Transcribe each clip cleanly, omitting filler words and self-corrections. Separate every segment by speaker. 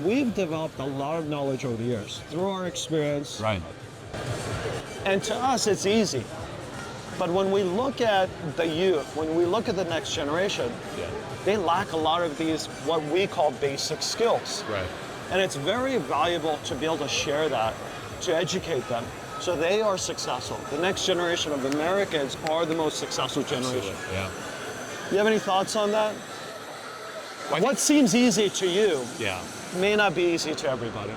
Speaker 1: we've developed a lot of knowledge over the years through our experience.
Speaker 2: Right.
Speaker 1: And to us, it's easy. But when we look at the youth, when we look at the next generation, they lack a lot of these, what we call basic skills.
Speaker 2: Right.
Speaker 1: And it's very valuable to be able to share that, to educate them, so they are successful. The next generation of Americans are the most successful generation.
Speaker 2: Absolutely. Yeah.
Speaker 1: You have any thoughts on that? What seems easy to you may not be easy to everybody.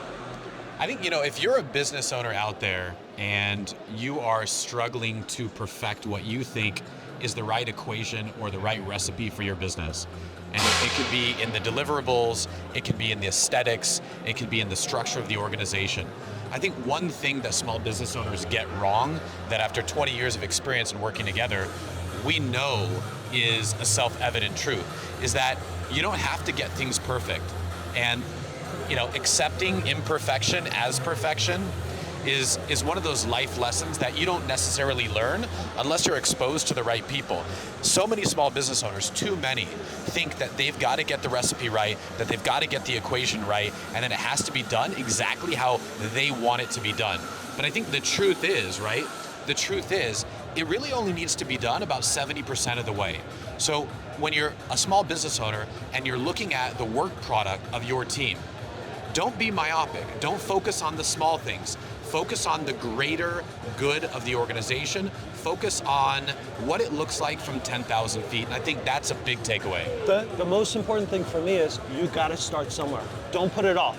Speaker 2: I think, if you're a business owner out there and you are struggling to perfect what you think is the right equation or the right recipe for your business, and it could be in the deliverables, it could be in the aesthetics, it could be in the structure of the organization. I think one thing that small business owners get wrong, that after 20 years of experience and working together, we know is a self-evident truth, is that you don't have to get things perfect. And accepting imperfection as perfection is one of those life lessons that you don't necessarily learn unless you're exposed to the right people. So many small business owners, too many, think that they've got to get the recipe right, that they've got to get the equation right, and then it has to be done exactly how they want it to be done. But I think the truth is, right? The truth is, it really only needs to be done about 70% of the way. So when you're a small business owner and you're looking at the work product of your team, don't be myopic. Don't focus on the small things. Focus on the greater good of the organization. Focus on what it looks like from 10,000 feet. And I think that's a big takeaway.
Speaker 1: The most important thing for me is you got to start somewhere. Don't put it off.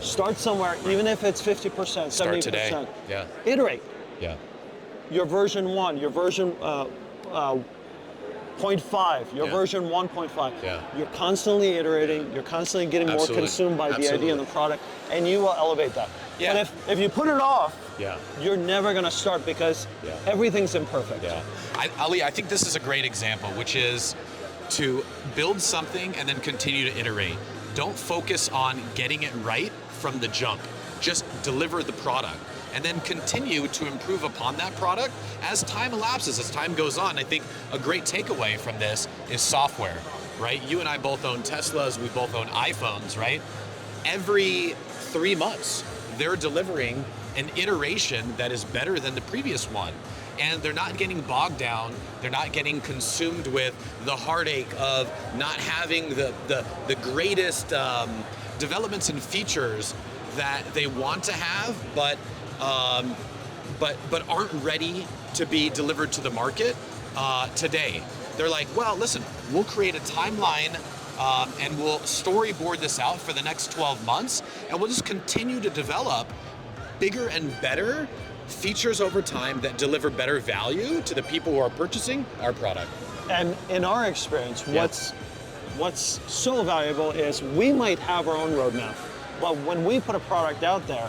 Speaker 1: Start somewhere, even if it's 50%, 70%.
Speaker 2: Start today. Yeah.
Speaker 1: Iterate.
Speaker 2: Yeah.
Speaker 1: Your version 1, your version 0.5, your version 1.5.
Speaker 2: Yeah.
Speaker 1: You're constantly iterating, you're constantly getting more consumed by the idea and the product, and you will elevate that.
Speaker 2: Yeah.
Speaker 1: And if you put it off,
Speaker 2: Yeah.
Speaker 1: you're never going to start because everything's imperfect.
Speaker 2: Yeah. Ali, I think this is a great example, which is to build something and then continue to iterate. Don't focus on getting it right from the jump. Just deliver the product and then continue to improve upon that product as time elapses, as time goes on. I think a great takeaway from this is software, right? You and I both own Teslas, we both own iPhones, right? Every 3 months, they're delivering an iteration that is better than the previous one. And they're not getting bogged down, they're not getting consumed with the heartache of not having the greatest developments and features that they want to have, but aren't ready to be delivered to the market today. They're like, well, listen, we'll create a timeline and we'll storyboard this out for the next 12 months, and we'll just continue to develop bigger and better features over time that deliver better value to the people who are purchasing our product.
Speaker 1: And in our experience, what's so valuable is we might have our own roadmap, but when we put a product out there,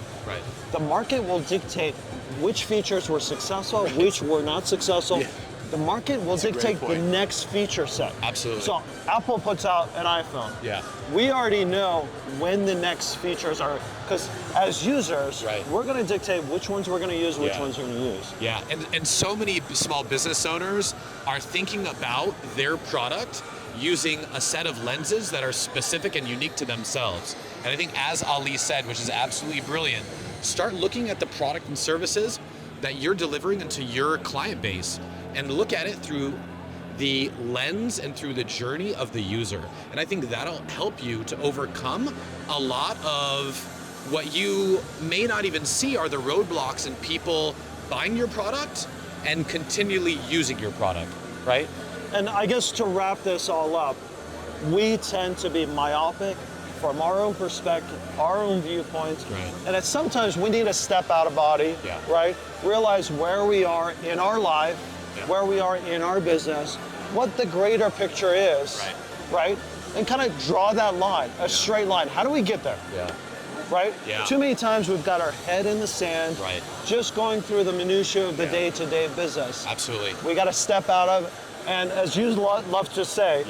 Speaker 1: the market will dictate which features were successful, which were not successful. The market will dictate the next feature set.
Speaker 2: Absolutely.
Speaker 1: So Apple puts out an iPhone.
Speaker 2: Yeah.
Speaker 1: We already know when the next features are, because as users, we're going to dictate which ones we're going to use, which ones we're going to use.
Speaker 2: Yeah, and so many small business owners are thinking about their product using a set of lenses that are specific and unique to themselves. And I think, as Ali said, which is absolutely brilliant, start looking at the product and services that you're delivering into your client base and look at it through the lens and through the journey of the user. And I think that'll help you to overcome a lot of what you may not even see are the roadblocks in people buying your product and continually using your product, right?
Speaker 1: And I guess to wrap this all up, we tend to be myopic from our own perspective, our own viewpoints. And that sometimes we need to step out of body, right? Realize where we are in our life, where we are in our business, what the greater picture is, right? And kind of draw that line, a straight line. How do we get there? Right? Too many times we've got our head in the sand, just going through the minutiae of the day-to-day business.
Speaker 2: Absolutely.
Speaker 1: We got to step out of it. And as you love to say,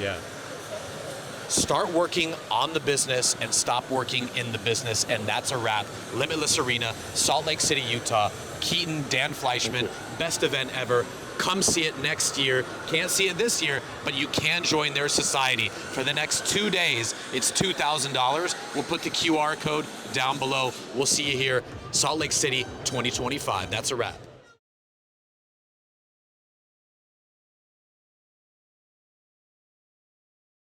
Speaker 2: start working on the business and stop working in the business, and that's a wrap. Limitless Arena, Salt Lake City, Utah. Keaton, Dan Fleyshman, best event ever. Come see it next year. Can't see it this year, but you can join their society. For the next 2 days, it's $2,000. We'll put the QR code down below. We'll see you here, Salt Lake City 2025. That's a wrap.